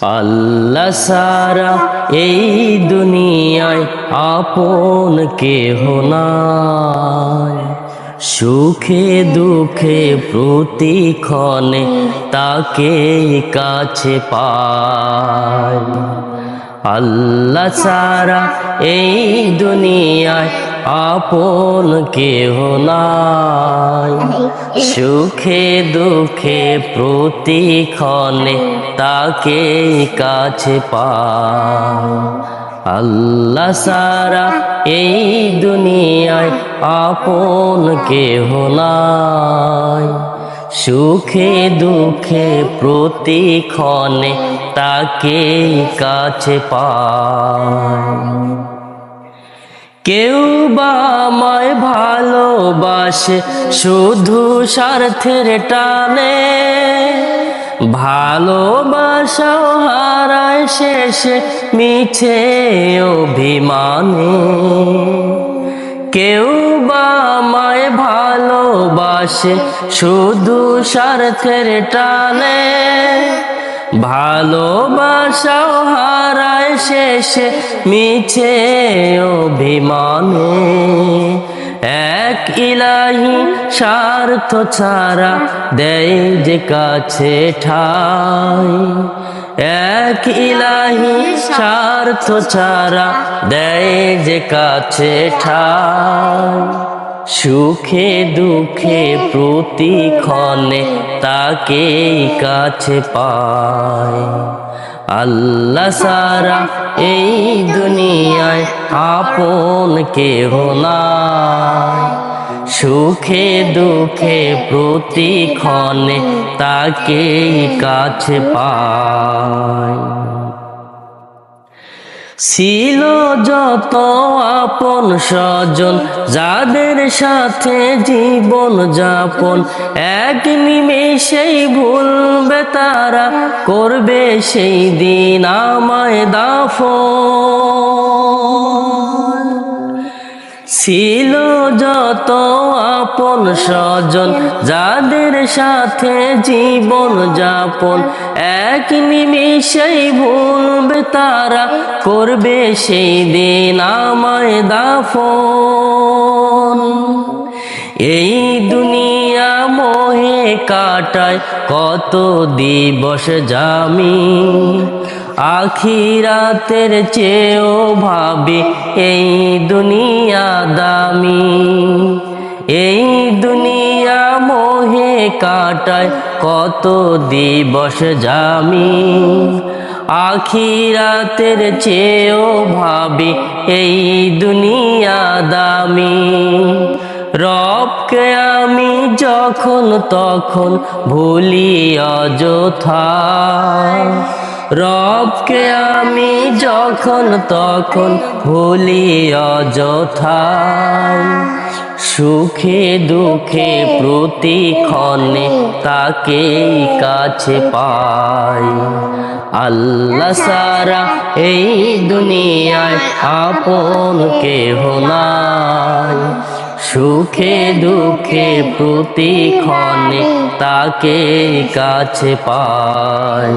আল্লাহ সারা এই দুনিয়ায় আপন কেহ নাই, সুখে দুঃখে প্রতিক্ষণে তাকে কাছে পায়। আল্লাহ সারা এই দুনিয়ায় আপন কেহ নাই, সুখে দুঃখে প্রতিক্ষণে তাকে কাছে পায়। আল্লাহ সারা এই দুনিয়ায় আপন কেহ নাই, সুখে দুঃখে প্রতিক্ষণে তাকে কাছে পায়। কেউ বা আমায় ভালোবাসে শুধু স্বার্থের টানে, ভালোবাসাও হারায় শেষে মিছে অভিমানে। কেউ বা আমায় ভালোবাসে শুধু স্বার্থের টানে, ভালোবাসাও হারায় শেষে মিছে অভিমানে। এক ইলাহি স্বার্থ ছাড়া দেয় যে কাছে ঠাই, এক ইলাহি স্বার্থ ছাড়া দেয় যে কাছে ঠাই। সুখে দুঃখে প্রতিক্ষণে তাকে কাছে পায়। আল্লাহ সারা এই দুনিয়ায় আপন কেহ নাই, সুখে দুঃখে প্রতিক্ষণে তাকে কাছে পায়। ছিল যত আপন স্বজন যাদের সাথে জীবন যাপন, এক নিমেষেই ভুলবে তারা, করবে সেই দিন আমায় দাফন। ছিল যত আপন স্বজন যাদের সাথে জীবন যাপন, এক নিমেষেই ভুলবে তারা, করবে সেই দিন আমায় দাফন। এই দুনিয়া মোহে কাটায় কত দিবস জামি, আখিরাতের চেয়েও ভাবি এই দুনিয়া দামি। এই দুনিয়া মোহে কাটায় কত দিবস জামি, আখিরাতের চেয়েও ভাবি এই দুনিয়া দামি। রবকে আমি যখন তখন ভুলি অযথা, রবকে আমি যখন তখন ভুলি অযথা। সুখে দুঃখে প্রতিক্ষণে তাকে কাছে পাই। আল্লাহ সারা এই দুনিয়ায় আপন কেহ নাই, সুখে দুঃখে প্রতিক্ষণে তাকে কাছে পাই।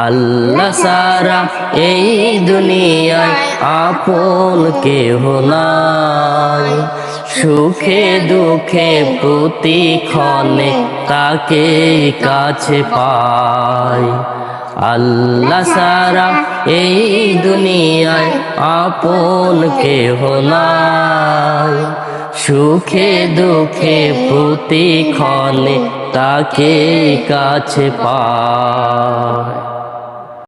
আল্লাহ সারা এই দুনিয়ায় আপন কেহ নাই, সুখে দুঃখে প্রতিক্ষণে তাকে কাছে পাই। আল্লাহ সারা এই দুনিয়ায় আপন কেহ নাই, সুখে দুঃখে প্রতিক্ষণে তাকে কাছে পায়।